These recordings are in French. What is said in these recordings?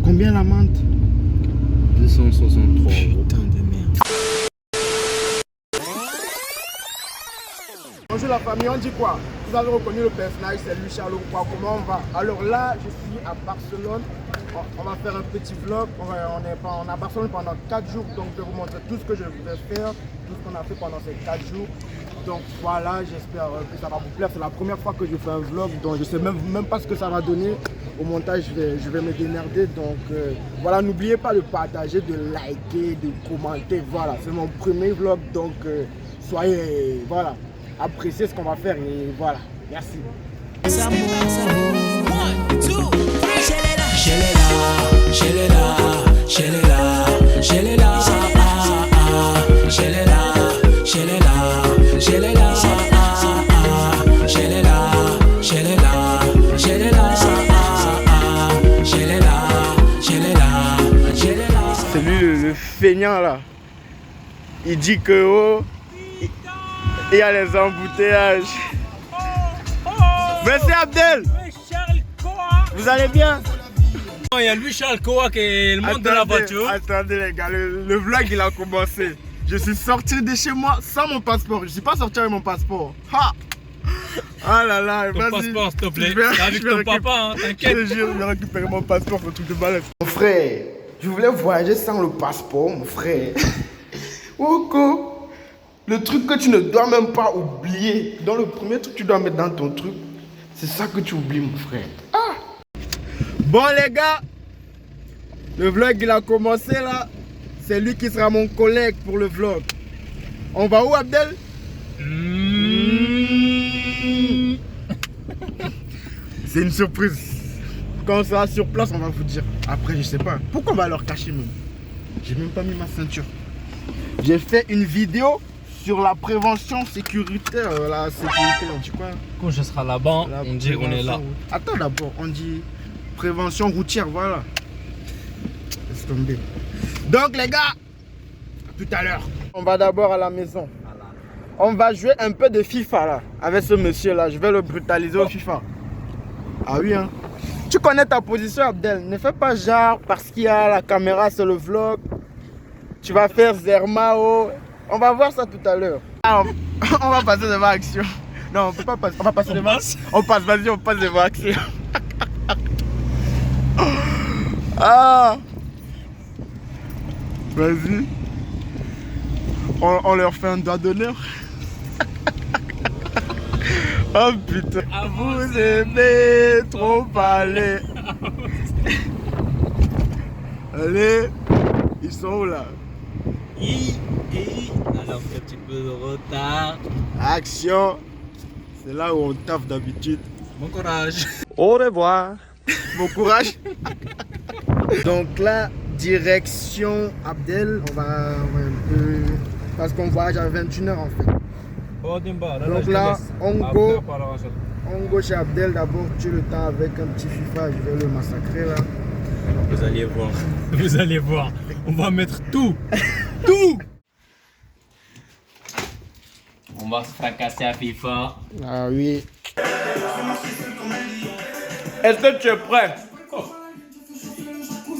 Combien la menthe? 263 €. Putain de merde. Bonjour la famille, on dit quoi? Vous avez reconnu le personnage, c'est lui, Charles. Comment on va? Alors là, je suis à Barcelone. On va faire un petit vlog. On est à Barcelone pendant 4 jours. Donc je vais vous montrer tout ce que je vais faire, tout ce qu'on a fait pendant ces 4 jours. Donc voilà, j'espère que ça va vous plaire. C'est la première fois que je fais un vlog. Donc je sais même pas ce que ça va donner. Au montage, je vais me démerder. Donc voilà, n'oubliez pas de partager, de liker, de commenter. Voilà, c'est mon premier vlog. Donc soyez, voilà, appréciez ce qu'on va faire. Et voilà, merci. C'est lui le feignant là. Il dit que oh, il y a les embouteillages. Merci Abdel. Vous allez bien? Il y a lui Charles Koa qui est le monde de la voiture. Attendez les gars, le vlog il a commencé. Je suis sorti de chez moi sans mon passeport. Je suis pas sorti avec mon passeport. Ha! Ah là là, ton passeport s'il te plaît. Avec ton papa, hein, t'inquiète. Je vais récupérer mon passeport, un truc de balade. Mon frère, je voulais voyager sans le passeport, mon frère. Oko, le truc que tu ne dois même pas oublier. Dans le premier truc que tu dois mettre dans ton truc, c'est ça que tu oublies, mon frère. Ah! Bon les gars, le vlog il a commencé là. C'est lui qui sera mon collègue pour le vlog. On va où Abdel? C'est une surprise. Quand on sera sur place, on va vous dire. Après, je sais pas. Pourquoi on va leur cacher même? J'ai même pas mis ma ceinture. J'ai fait une vidéo sur la prévention sécuritaire. La sécurité, on dit quoi? Quand je serai là-bas, on dit qu'on est là. Attends d'abord, on dit prévention routière, voilà. Laisse tomber. Donc les gars, tout à l'heure, on va d'abord à la maison. On va jouer un peu de FIFA là, avec ce monsieur là. Je vais le brutaliser au FIFA. Ah oui hein. Tu connais ta position Abdel. Ne fais pas genre parce qu'il y a la caméra sur le vlog. Tu vas faire Zermao. On va voir ça tout à l'heure. Ah, on va passer devant action. Non, on peut pas passer. On va passer devant. On passe, vas-y, on passe devant action. Ah. Vas-y. On leur fait un doigt d'honneur. Oh putain. À vous aimez trop parler. Allez. Ils sont où là? Alors un petit peu de retard. Action. C'est là où on taffe d'habitude. Bon courage. Au revoir. Bon courage. Donc là, direction Abdel. On va un peu... Parce qu'on voyage à 21 h en fait. Donc là, on go chez Abdel d'abord, tu le temps avec un petit FIFA, je vais le massacrer là. Vous allez voir. Vous allez voir. On va mettre tout. Tout. On va se fracasser à FIFA. Ah oui. Est-ce que tu es prêt?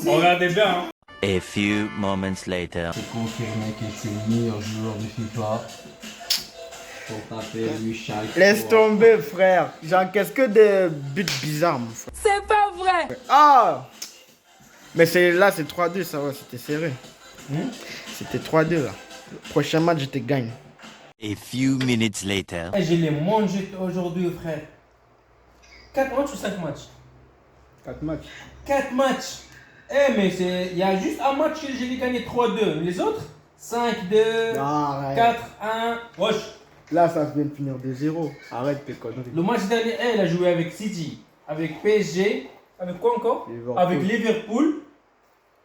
Regardez bien. Hein. A few moments later. C'est confirmé que c'est le meilleur joueur de FIFA. Pour taper lui Charles. Laisse tomber frère. J'encaisse que des buts bizarres mon frère. C'est pas vrai. Ah. Mais là c'est 3-2 ça va, c'était serré. C'était 3-2 là. Le prochain match je te gagne. A few minutes later. Je l'ai mangé aujourd'hui frère. 4 matchs ou 5 matchs? 4 matchs. 4 matchs. Eh mais il y a juste un match que j'ai gagné 3-2. Les autres 5-2, Ah, 4-1. Wesh. Là ça vient de finir de 0. Arrête tes conneries. Le match dernier, elle a joué avec City, avec PSG, avec quoi encore? Liverpool. Avec Liverpool.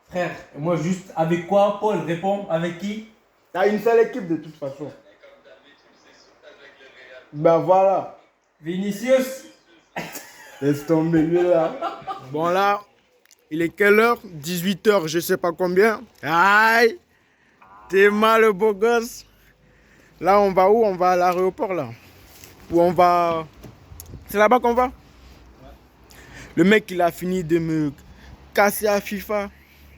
Frère, et moi juste avec quoi? Paul répond avec qui? T'as une seule équipe de toute façon. Ben voilà. Vinicius. Laisse tomber lui là. Bon là, il est quelle heure? 18 h, je sais pas combien. Aïe. T'es mal le beau gosse. Là on va où? On va à l'aéroport là. Ou on va... C'est là-bas qu'on va? Le mec il a fini de me cassé à FIFA.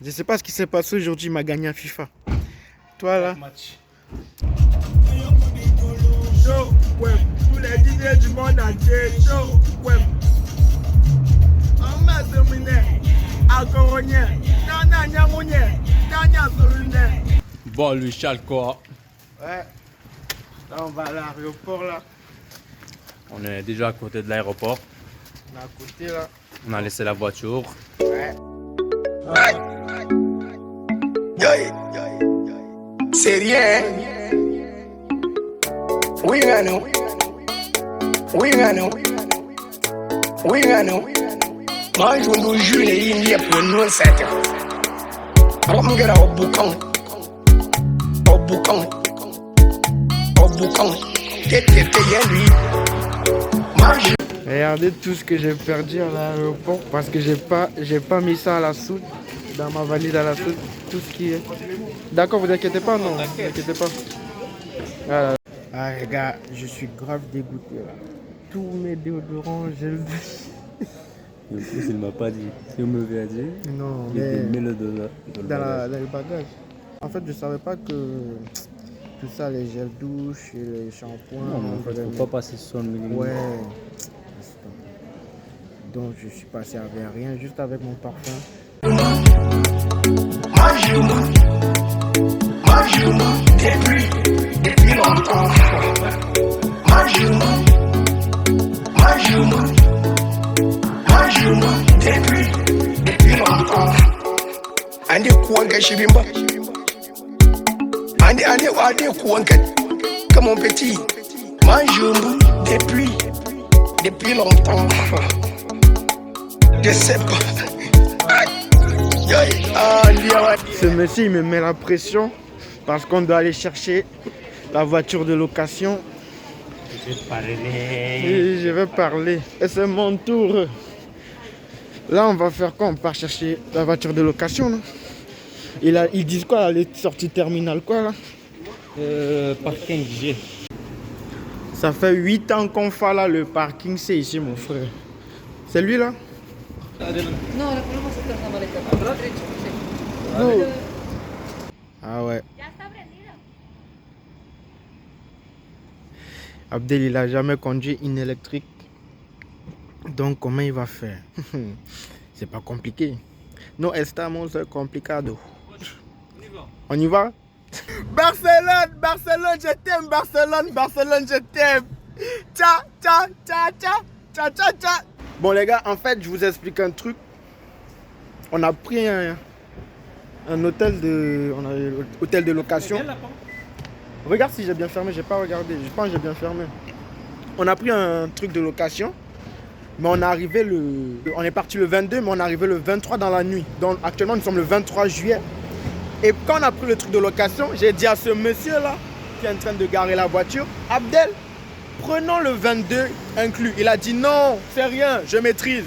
Je sais pas ce qui s'est passé aujourd'hui, il m'a gagné à FIFA. Toi là. Match. Show web, tous les DJ du monde entier. Show web. On m'a dominé. Agoronien. Tanya Nyamounien. Tanya Solunien. Bon, lui, Charles, quoi. Ouais. Là, on va à l'aéroport là. On est déjà à côté de l'aéroport. On est à côté là. On a laissé la voiture. Ouais. C'est rien. Oui, non. Oui, non. Oui, non. Moi, je vous jure, il y a pour nous, c'est ça. On va get au boucan. Au boucan. Au boucan. Qu'est-ce lui? Moi, je. Regardez tout ce que j'ai perdu à l'aéroport parce que j'ai pas mis ça à la soude, dans ma valise à la soude, tout ce qui est. D'accord, vous inquiétez pas, non, vous inquiétez pas. Voilà. Ah les gars, je suis grave dégoûté là. Tous mes déodorants, je le dis. En plus, il m'a pas dit. Si on me avait dit, Non, il mais met le dos dans le bagage. En fait, je savais pas que tout ça, les gels douche et les shampoings. Non, mais en fait, faut pas passer sur le milieu. Ouais. Donc je suis passé avec rien, juste avec mon parfum. Depuis longtemps. Depuis longtemps. Ande kuanga shibimba. Ande kuanga. Comme mon petit. Majumba depuis longtemps. Je sais pas. Ce monsieur il me met la pression parce qu'on doit aller chercher la voiture de location. Et je vais parler. Et c'est mon tour. Là on va faire quoi? On part chercher la voiture de location là. Ils disent quoi? Les sorties terminales quoi là? Parking G. Ça fait 8 ans qu'on fait là, le parking c'est ici mon frère. C'est lui là? No, la ponemos atrás la maleta. A la derecha, sí. No. Ah ouais. Abdel il a jamais conduit une électrique. Donc comment il va faire? C'est pas compliqué. No estamos complicado. On y va? Barcelone, Barcelone, je t'aime, Barcelone, Barcelone, je t'aime. Tcha, tcha, tcha, tcha, tcha, tcha, tcha. Bon les gars, en fait, je vous explique un truc. On a pris un hôtel de location. Regarde si j'ai bien fermé, j'ai pas regardé. Je pense que j'ai bien fermé. On a pris un truc de location. Mais on est arrivé on est parti le 22, mais on est arrivé le 23 dans la nuit. Donc actuellement, nous sommes le 23 juillet. Et quand on a pris le truc de location, j'ai dit à ce monsieur-là, qui est en train de garer la voiture, Abdel, prenons le 22 inclus. Il a dit non, c'est rien, je maîtrise.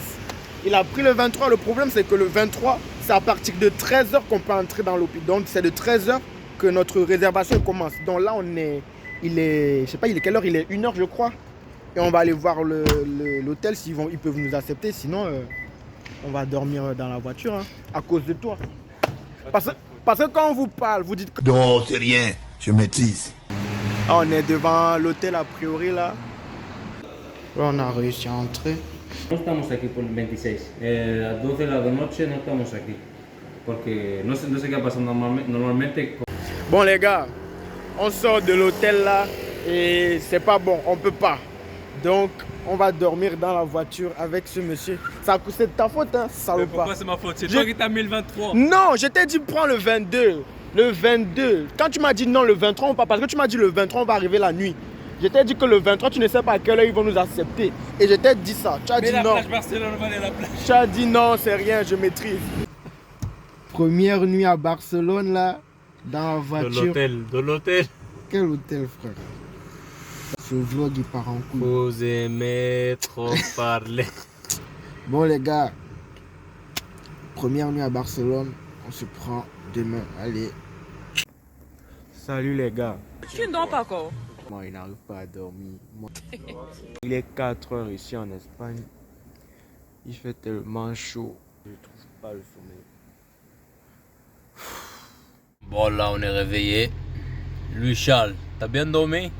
Il a pris le 23. Le problème, c'est que le 23, c'est à partir de 13h qu'on peut entrer dans l'hôpital. Donc c'est de 13h que notre réservation commence. Donc là, je sais pas, il est quelle heure? Il est 1h, je crois. Et on va aller voir l'hôtel ils peuvent nous accepter. Sinon, on va dormir dans la voiture hein, à cause de toi. Parce que quand on vous parle, vous dites que... Non, c'est rien, je maîtrise. Ah, on est devant l'hôtel a priori là. Là, on a réussi à entrer. No estamos aquí por el 26. A 12 de la noche no estamos aquí. Porque no sé qué pasa normalmente. Bon les gars, on sort de l'hôtel là et c'est pas bon, on peut pas. Donc on va dormir dans la voiture avec ce monsieur. C'est de ta faute hein, salopard. Pourquoi c'est ma faute? C'est toi qui t'as mis le 23. Non, je t'ai dit prends le 22. Le 22. Quand tu m'as dit non le 23, on part parce que tu m'as dit le 23 on va arriver la nuit. Je t'ai dit que le 23 tu ne sais pas à quelle heure ils vont nous accepter. Et je t'ai dit ça. Tu as dit non. Barcelone, on va aller à la plage. Tu as dit non, c'est rien, je maîtrise. Première nuit à Barcelone là, dans la voiture. De l'hôtel. Quel hôtel frère? Ce vlog il part en couille. Vous aimez trop parler. Bon les gars, première nuit à Barcelone, on se prend demain. Allez. Salut les gars. Tu ne dors pas encore? Moi il n'arrive pas à dormir. Il est 4h ici en Espagne. Il fait tellement chaud. Je trouve pas le sommeil. Bon, là, on est réveillé. Lui, Charles, t'as bien dormi?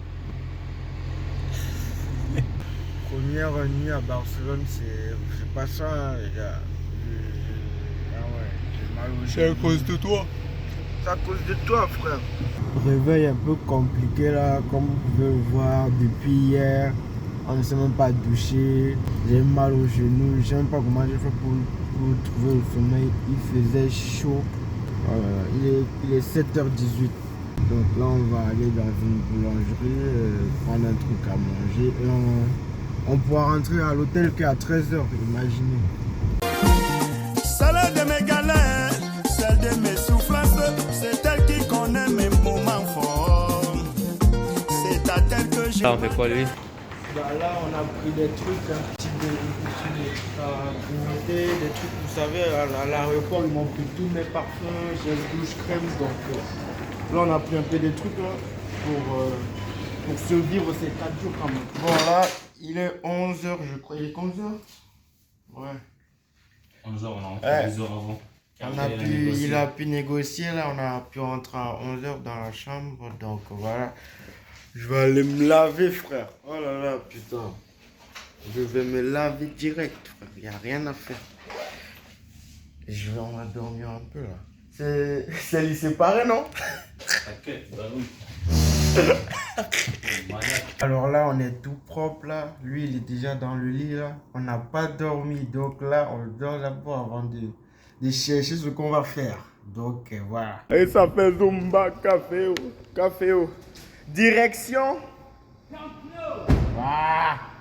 Première nuit à Barcelone, c'est pas ça, les gars. Ah ouais, j'ai mal au genou. C'est à cause de toi. C'est à cause de toi, frère. Réveil un peu compliqué là, comme vous pouvez le voir depuis hier. On ne s'est même pas douché. J'ai mal au genou. Je ne sais même pas comment j'ai fait pour trouver le sommeil. Il faisait chaud. Il est 7h18. Donc là, on va aller dans une boulangerie, prendre un truc à manger. Et on pourra rentrer à l'hôtel qu'à 13h, imaginez. Celle de mes galères, celle de mes souffrances, c'est elle qui connaît mes moments forts. C'est à elle que j'ai. Là, on fait quoi, lui? Bah là, on a pris des trucs, un petit grignoter, des trucs, vous savez, à l'aéroport, ils m'ont pris tous mes parfums, gel douche, crème, donc là, on a pris un peu des trucs là, pour survivre ces 4 jours quand même. Bon, là, il est 11h, je crois, il est 11h? Ouais. 11h, on a fait 2 heures avant. Il a pu négocier, là, on a pu rentrer à 11h dans la chambre, donc voilà. Je vais aller me laver, frère. Oh là là, putain. Je vais me laver direct, frère. Il n'y a rien à faire. On va dormir un peu, là. C'est lit séparé, non? T'inquiète, bah oui. Alors là, on est tout propre, là. Lui, il est déjà dans le lit, là. On n'a pas dormi. Donc là, on dort d'abord avant de chercher ce qu'on va faire. Donc, voilà. Et ça fait Zumba, café, café. Direction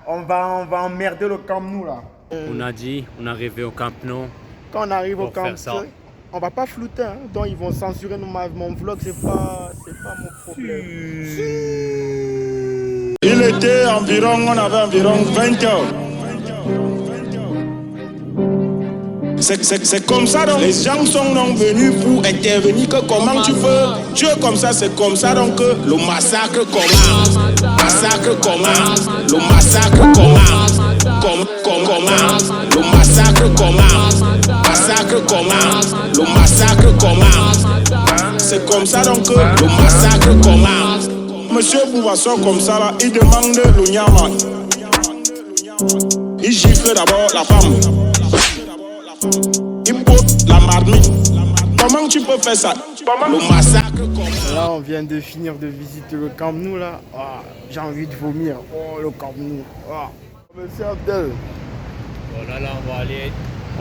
on va emmerder le Camp Nou là. On a dit, on est arrivé au Camp Nou. Quand on arrive au Camp Nou, on va pas flouter, hein. Donc ils vont censurer mon vlog, c'est pas mon problème. Il était environ, on avait environ 20 heures. C'est comme ça donc les gens sont donc venus pour intervenir que comment tu peux Dieu comme ça, c'est comme ça donc que le massacre commence. Massacre commence. Le massacre commence. Commence. Le massacre commence. Massacre commence. Le massacre commence. C'est comme ça donc que le massacre commence. Monsieur Bouvasson comme ça là, il demande le nyama. Il gifle d'abord la femme. Il porte la marmite. Comment tu peux faire ça? Le massacre commence. Là, on vient de finir de visiter le Camp Nou là. Oh, j'ai envie de vomir. Oh, le Camp Nou. Oh. Monsieur Abdel. Bon, là, on va aller.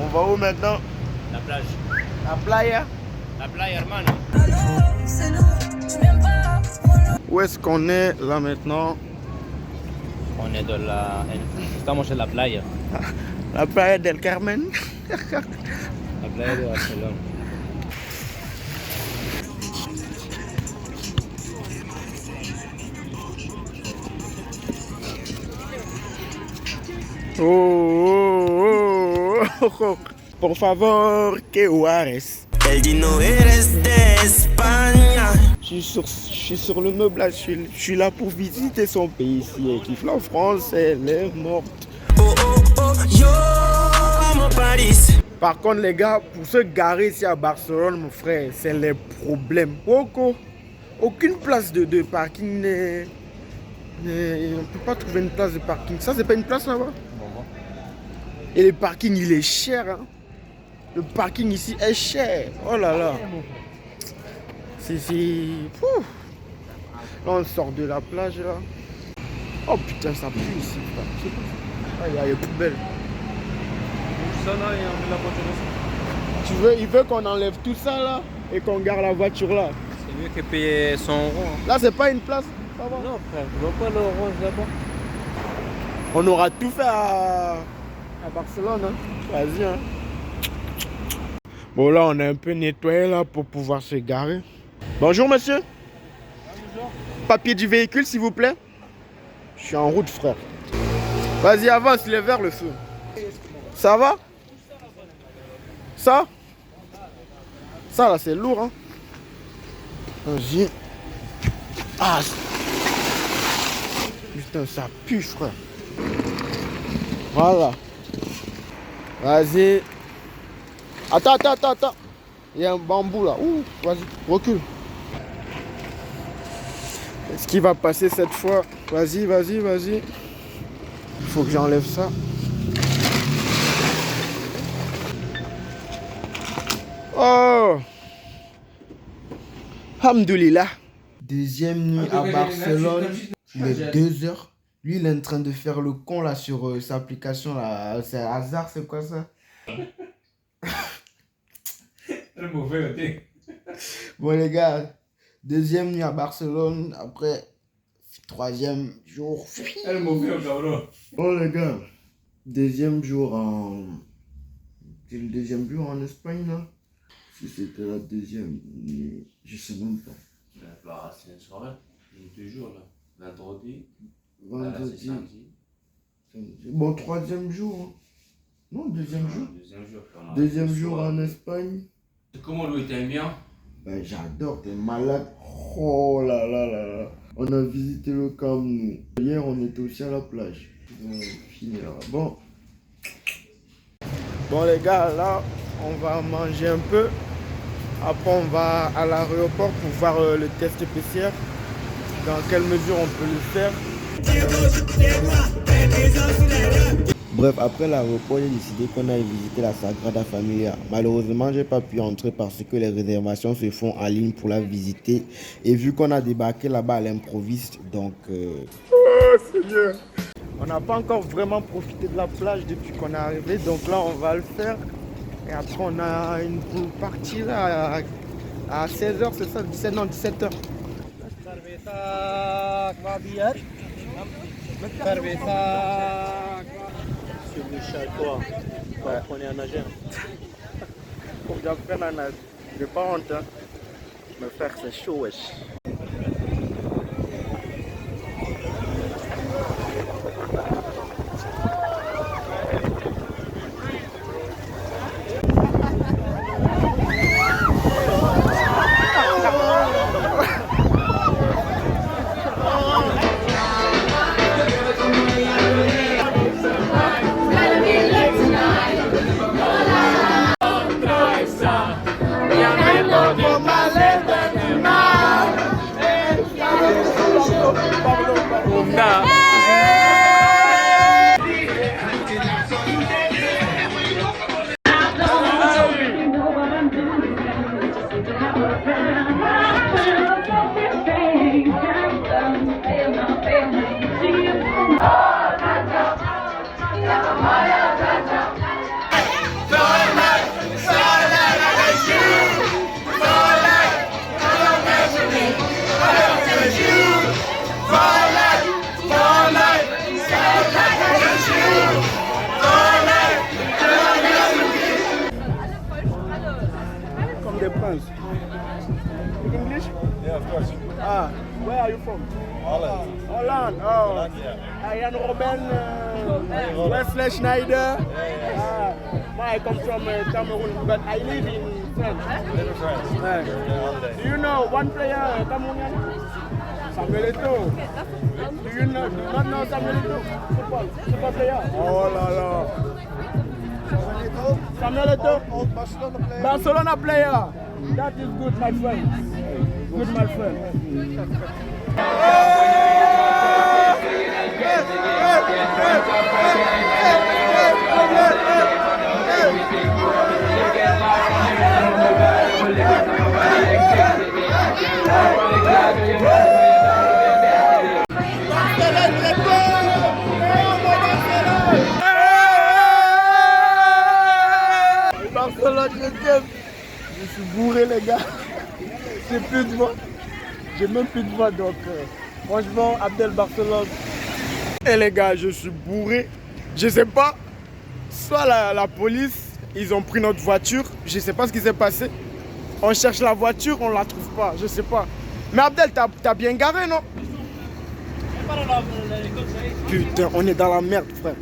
On va où maintenant? La plage. La playa? La playa, hermano. Où est-ce qu'on est là maintenant? On est de la. Estamos en la playa. La playa del Carmen. La playa de Barcelone. Oh. Por favor, que Juárez. El Dino eres de España. Je suis sur le meuble là, je suis là pour visiter son pays ici. Elle kiffe la France, elle est morte. Yo amo Paris. Par contre les gars, pour se garer ici à Barcelone, mon frère, c'est les problèmes. Aucune place de parking n'est... On ne peut pas trouver une place de parking. Ça, c'est pas une place là-bas? Et le parking, il est cher. Hein? Le parking ici est cher. Oh là là. C'est... Là, on sort de la plage là. Oh putain, ça pue ici. Ah, il y a les poubelles. Il veut qu'on enlève tout ça là et qu'on garde la voiture là. C'est mieux que payer 100 €. Là, c'est pas une place. Ça va. Non, frère, je vois pas l'orange là-bas. On aura tout fait à Barcelone. Hein. Vas-y. Hein. Bon, là, on a un peu nettoyé là pour pouvoir se garer. Bonjour, monsieur. Bonjour. Papier du véhicule, s'il vous plaît. Je suis en route, frère. Vas-y, avance, il est vers le feu. Ça va? Ça? Ça, là, c'est lourd, hein. Vas-y. Ah! Putain, ça pue, frère. Voilà. Vas-y. Attends. Il y a un bambou là. Ouh, vas-y, recule. Est-ce qu'il va passer cette fois? Vas-y. Il faut que j'enlève ça. Oh! Alhamdoulilah. Deuxième nuit à Barcelone. Il est 2 heures. Lui, il est en train de faire le con là sur sa application là. C'est hasard, c'est quoi ça? Bon les gars, deuxième nuit à Barcelone. Après, 3e jour. Bon les gars, deuxième jour en... C'est le deuxième jour en Espagne là? Si c'était la deuxième nuit, je sais même pas. C'est une soirée, toujours là. Vendredi. Bon, 3e jour. Hein. Non, 2e jour. Deuxième jour en Espagne. Comment lui t'aimes bien? Ben, j'adore, t'es malade. Oh là là. On a visité le Camp Nou. Hier, on était aussi à la plage. On finit là. Bon les gars, là, on va manger un peu. Après, on va à l'aéroport pour voir le test PCR. Dans quelle mesure on peut le faire. Bref, après l'aéroport, j'ai décidé qu'on allait visiter la Sagrada Familia. Malheureusement, j'ai pas pu entrer parce que les réservations se font en ligne pour la visiter. Et vu qu'on a débarqué là-bas à l'improviste, donc... Oh Seigneur! On n'a pas encore vraiment profité de la plage depuis qu'on est arrivé. Donc là, on va le faire. Et après, on a une partie là à 16h, c'est ça? 17h. Monsieur Michel, quoi? Ouais. Apprenez à nager. Faut que j'apprenne à nager. J'ai pas honte, hein. Me faire, c'est chaud, wesh. Comme des princes. Speak English? Yeah, of course. Ah, where are you from? Holland. Holland. Oh, Holland, yeah. Arjen Robben, Wesley Schneider. I come from Cameroon, but I live in France. Live in France. Yeah. Do you know one player, Cameroonian? Samuel Eto'o. Do you not know Samuel Eto'o? Football player. Oh là là. Samuel Eto'o. Old Barcelona player. Barcelona player. That is good, my friend. Good, my friend. Barcelone, je t'aime. Je suis bourré, les gars. J'ai plus de voix. J'ai même plus de voix, donc franchement, Abdel Barcelone. Et les gars, je suis bourré. Je sais pas, soit la police, ils ont pris notre voiture. Je sais pas ce qui s'est passé. On cherche la voiture, on la trouve pas, je sais pas. Mais Abdel, t'as bien garé, non? Putain, on est dans la merde, frère.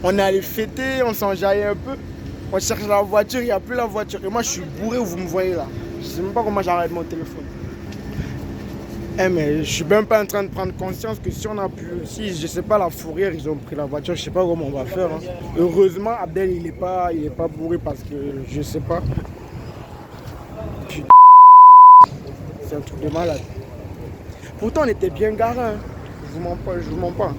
On est allé fêter, on s'enjaillait un peu. On cherche la voiture, il n'y a plus la voiture. Et moi, je suis bourré où vous me voyez là. Je sais même pas comment j'arrête mon téléphone. Mais je suis même pas en train de prendre conscience que si on a pu, si je sais pas la fourrière, ils ont pris la voiture, je sais pas comment on va faire. Hein. Heureusement, Abdel il est pas bourré parce que je sais pas. Putain, c'est un truc de malade. Pourtant on était bien garé, hein. Je vous mens pas.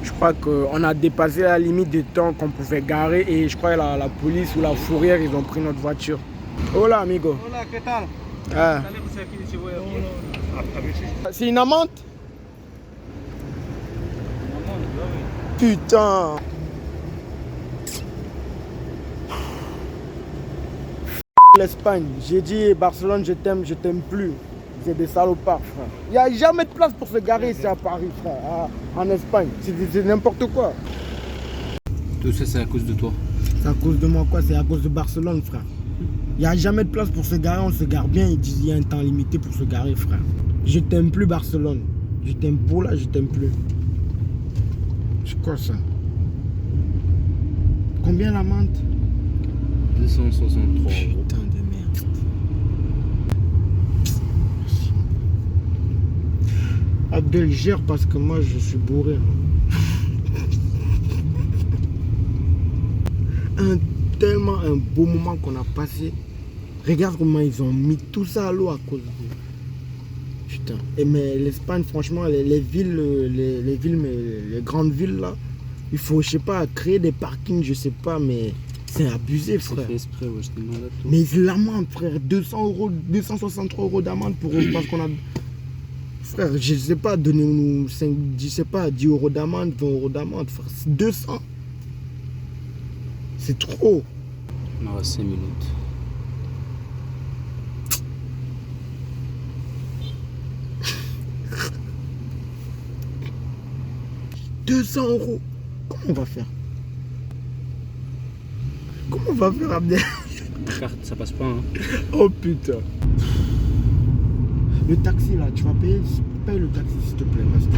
Je crois qu'on a dépassé la limite de temps qu'on pouvait garer et je crois que la police ou la fourrière ils ont pris notre voiture. Hola amigo. Hola, ¿qué tal? Ah. C'est une amende? Putain. L'Espagne, j'ai dit Barcelone, je t'aime plus. Vous êtes des salopards, frère. Il n'y a jamais de place pour se garer ici à Paris, frère. En Espagne, c'est n'importe quoi. Tout ça, c'est à cause de toi. C'est à cause de moi quoi? C'est à cause de Barcelone, frère. Il n'y a jamais de place pour se garer, on se gare bien. Ils disent qu'il y a un temps limité pour se garer, frère. Je t'aime plus, Barcelone. Je t'aime pour là, je t'aime plus. C'est quoi ça? Combien l'amende? 263 €. Putain de merde. Abdel gère parce que moi je suis bourré. Tellement un beau moment qu'on a passé. Regarde comment ils ont mis tout ça à l'eau à cause de... Putain. Mais l'Espagne, franchement, les villes, les grandes villes là, il faut, je sais pas, créer des parkings, je sais pas, mais c'est abusé, frère. C'est fait exprès, ouais, je te demande à toi. Mais l'amende, frère, 200 €, 263 € d'amende pour parce qu'on a... Frère, je sais pas, donnez-nous 5, je sais pas, 10 € d'amende, 20 € d'amende, frère. 200. C'est trop. On aura 5 minutes. « 200 €. Comment on va faire? Comment on va faire, Abdel? La carte, ça passe pas, hein. Oh putain. Le taxi là, tu vas payer? Paye le taxi s'il te plaît, parce que...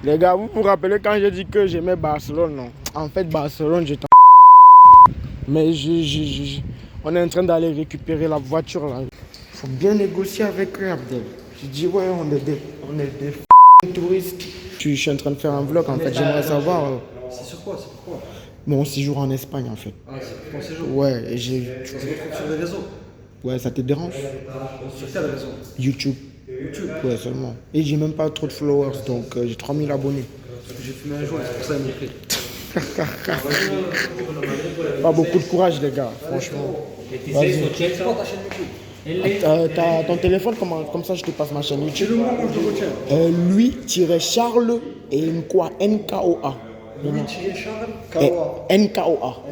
Les gars, vous vous rappelez quand j'ai dit que j'aimais Barcelone, non? En fait, Barcelone, j'étais en... Mais on est en train d'aller récupérer la voiture là. Faut bien négocier avec eux, Abdel. J'ai dit ouais, on est des touristes. Je suis en train de faire un vlog en fait, j'aimerais savoir... C'est sur quoi? C'est pourquoi? Mon séjour en Espagne en fait. Ah, c'est pour ton séjour? Ouais, et j'ai... Tu te retrouves sur les réseaux? Ouais, ça te dérange? Sur quel réseau? YouTube. YouTube? Ouais, seulement. Et j'ai même pas trop de followers, donc j'ai 3000 abonnés. Parce que j'ai fumé un joint, c'est pour ça qu'il m'a pris. Pas beaucoup de courage les gars, franchement. Vas-y. C'est quoi ta chaîne YouTube? T'as ton téléphone, comme ça je te passe ma chaîne YouTube. C'est le moment où je retiens. Louis-Charles et quoi? NKOA. Louis-Charles K.O.A. NKOA.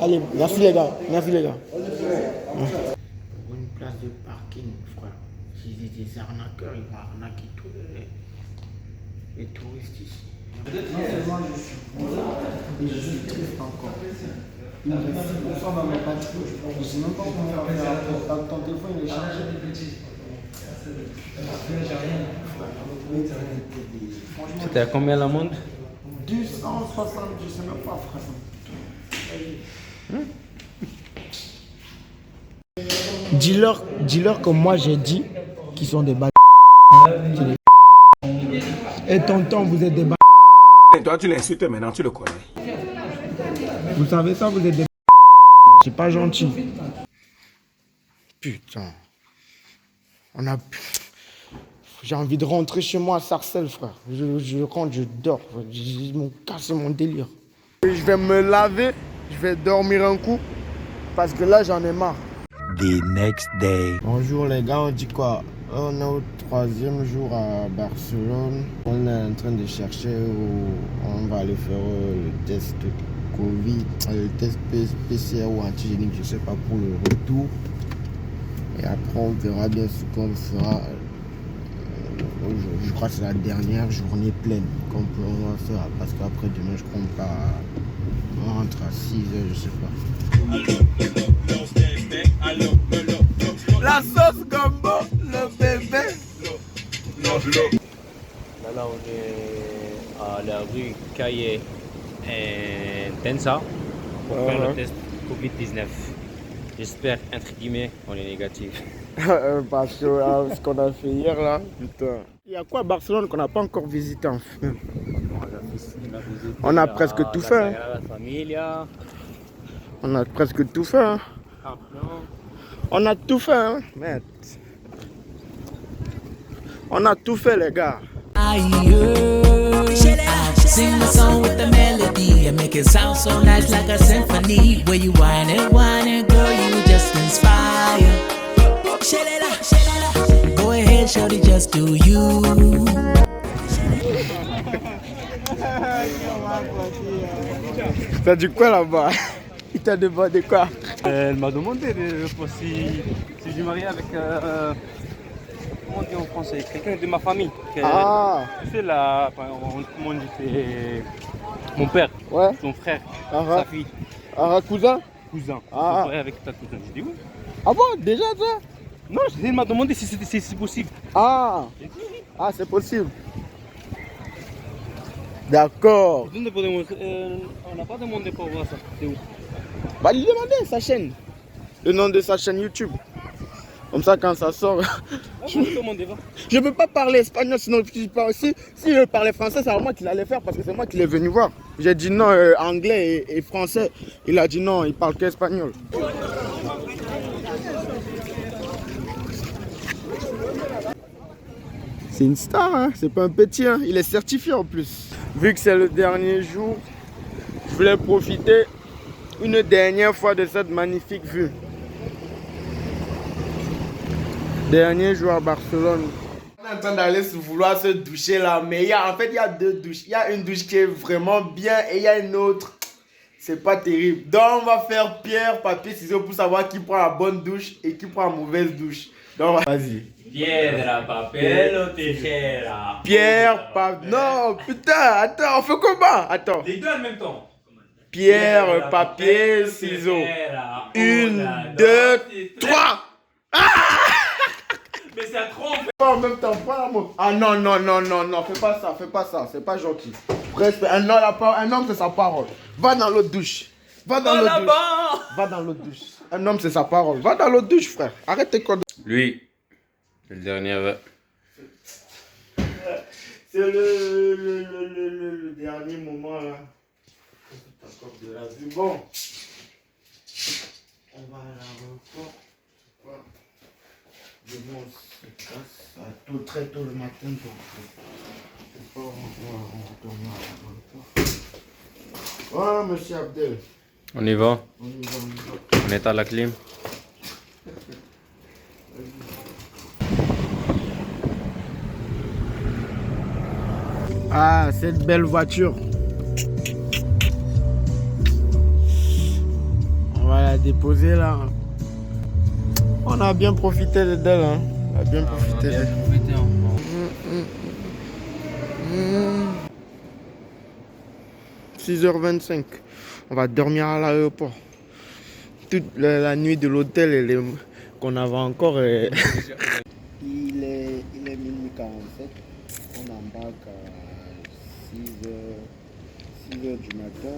Allez, merci les gars. Merci les gars. Une place de parking, frère. Si c'est des arnaqueurs, ils vont arnaquer tous les touristes ici. Non seulement je suis bourré, et je suis triste encore. Il me reste 6% dans ma batterie. Je sais même pas comment faire. Ton téléphone il est chargé. C'était à combien l'amende? 260, je sais même pas, frère. Dis-leur que moi j'ai dit qu'ils sont des bâtards. Et tonton, vous êtes des bâtards. Toi, tu l'insultes maintenant, tu le connais. Vous savez ça, vous êtes des... C'est pas gentil. Putain. J'ai envie de rentrer chez moi à Sarcelles, frère. Je rentre, je dors. Ils m'ont cassé mon délire. Je vais me laver, je vais dormir un coup. Parce que là, j'en ai marre. The next day. Bonjour les gars, on dit quoi? On est au 3e jour à Barcelone. On est en train de chercher où on va aller faire le test Covid, le test PCR ou antigénique, je sais pas, pour le retour. Et après on verra bien ce qu'on fera. Je crois que c'est la dernière journée pleine qu'on va faire parce qu'après demain je compte pas. On rentre à 6h, je sais pas. La sauce gombo, le bébé. Là, on est à la rue Calle Tensa pour faire le test Covid-19. J'espère, entre guillemets, on est négatif. Parce que ce qu'on a fait hier là, putain. Il y a quoi à Barcelone qu'on n'a pas encore visité en fait? On a presque tout fait. Hein. On a presque tout fait. Hein. On a tout fait. Hein. Merde. On a tout fait les gars. Sing the song with the melody and make it sound so nice like a symphony. Where you whine and girl, you just inspire. Go ahead, shorty, just do you. T'as dit quoi là-bas? Il t'a demandé quoi? Elle m'a demandé si je mariais avec, comment on dit en français, quelqu'un de ma famille. Ah! Tu sais là, comment on dit, c'est mon père, ouais. Son frère, sa fille. Ah, cousin? Cousin. Ah. Tu avec ta cousine. J'ai dit oui. Ah bon, déjà ça? Non, il m'a demandé si c'est possible. Ah! Ah, c'est possible. D'accord. On n'a pas demandé pour voir ça. C'est où? Bah, lui demander sa chaîne. Le nom de sa chaîne YouTube. Comme ça, quand ça sort. Je ne peux pas parler espagnol, sinon si je parlais français, c'est à moi qu'il allait faire parce que c'est moi qui l'ai venu voir. J'ai dit non, anglais et français. Il a dit non, il parle qu'espagnol. C'est une star, hein? C'est pas un petit, hein? Il est certifié en plus. Vu que c'est le dernier jour, je voulais profiter une dernière fois de cette magnifique vue. Dernier jour à Barcelone. On est en train d'aller vouloir se doucher là, mais en fait il y a deux douches. Il y a une douche qui est vraiment bien et il y a une autre. C'est pas terrible. Donc on va faire pierre, papier, ciseaux pour savoir qui prend la bonne douche et qui prend la mauvaise douche. Donc vas-y. Piedra, papel o tijera. Pierre, papier. Non, putain, attends, on fait comment? Attends. Les deux en même temps. Pierre, papier, ciseaux. 1, 2, 3. Ah! Mais c'est trop. Pas en même temps, pas l'amour. Ah non, non, non, non, non, fais pas ça, c'est pas gentil. Respect, un homme c'est sa parole. Va dans l'autre douche. Va dans l'autre douche. Va dans l'autre douche. Un homme c'est sa parole. Va dans l'autre douche, frère. Arrête tes conneries. Lui, c'est le dernier. C'est le dernier moment là. De la vue. Bon. On va à l'aéroport. Demain, on se casse très tôt le matin. Donc, on retourne à l'aéroport. Voilà, monsieur Abdel. On y va. On y va, on y va. On est à la clim. Ah, cette belle voiture. On va la déposer là. On a bien profité d'elle. Hein. On a bien profité d'elle. 6h25. On va dormir à l'aéroport. Toute la nuit de l'hôtel qu'on avait encore. Il est minuit 47. On embarque à 6h du matin.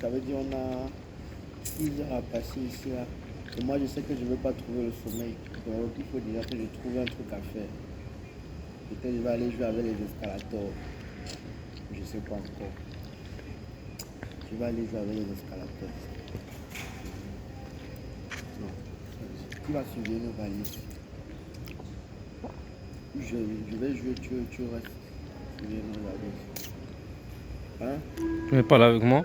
Ça veut dire on a 6 heures à passer ici là. Et moi je sais que je ne vais pas trouver le sommeil. Donc il faut déjà que je trouve un truc à faire. Peut-être je vais aller jouer avec les escalators. Je ne sais pas encore. Je vais aller jouer avec les escalators. Non. Qui va suivre nos valises? Je vais jouer, tu restes. Suivre nos valises. Hein? Tu veux parler avec moi?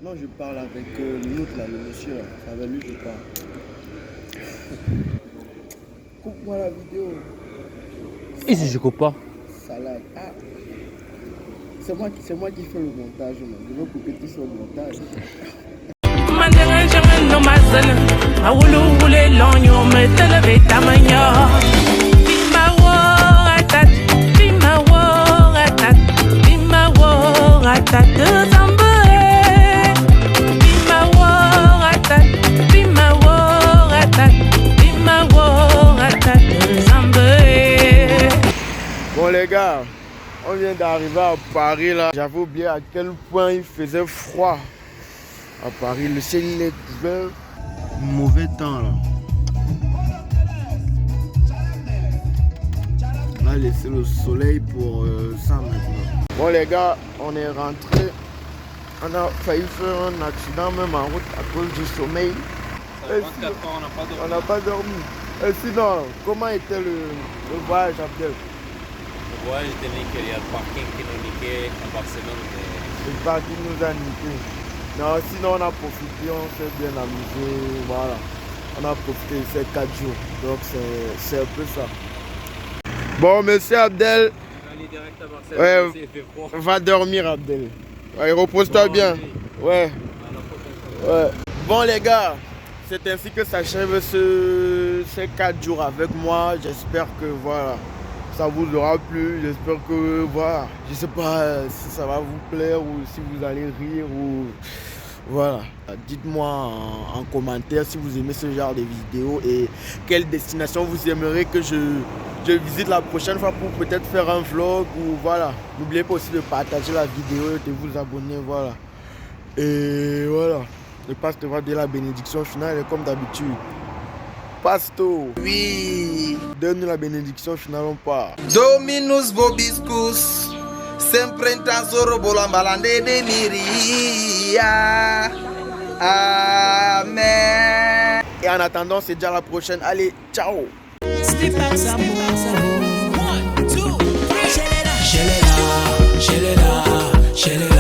Non, je parle avec l'autre là, le monsieur. C'est avec lui que je parle. Coupe-moi la vidéo. Et si je coupe pas? Salade. Ah. C'est moi qui fais le montage. Man. Je veux couper tout sur le montage. Bon les gars, on vient d'arriver à Paris là. J'avais oublié à quel point il faisait froid à Paris. Le ciel il est couvert mauvais temps là. On va laisser le soleil pour ça maintenant. Bon les gars, on est rentré. On a failli faire un accident même en route à cause du sommeil. Ça fait 24 ans, on n'a pas dormi. Et sinon, comment était le voyage, Abdel? Le voyage était nickel, il y a le parking qui nous niquait à Barcelone. Le parking nous a niqué. Non, sinon on a profité, on s'est bien amusé, voilà. On a profité de ces 4 jours, donc c'est un peu ça. Bon, monsieur Abdel, va dormir Abdel. Ouais, repose-toi bien. Ouais. Ouais. Bon les gars, c'est ainsi que s'achève ces 4 jours avec moi. J'espère que voilà, ça vous aura plu. J'espère que voilà, je sais pas si ça va vous plaire ou si vous allez rire ou voilà. Dites-moi en commentaire si vous aimez ce genre de vidéos et quelle destination vous aimeriez que je visite la prochaine fois pour peut-être faire un vlog ou voilà. N'oubliez pas aussi de partager la vidéo et de vous abonner, voilà. Et voilà. Le pasteur va dire la bénédiction finale et comme d'habitude. Pasto, Oui. donne-nous la bénédiction finale, on part. Dominus vobiscus, sempre in tasoro bolambalande de miria. Amen. Et en attendant, c'est déjà la prochaine. Allez, ciao. Step back some more. 1, 2, 3. Shelela, shelela, shelela.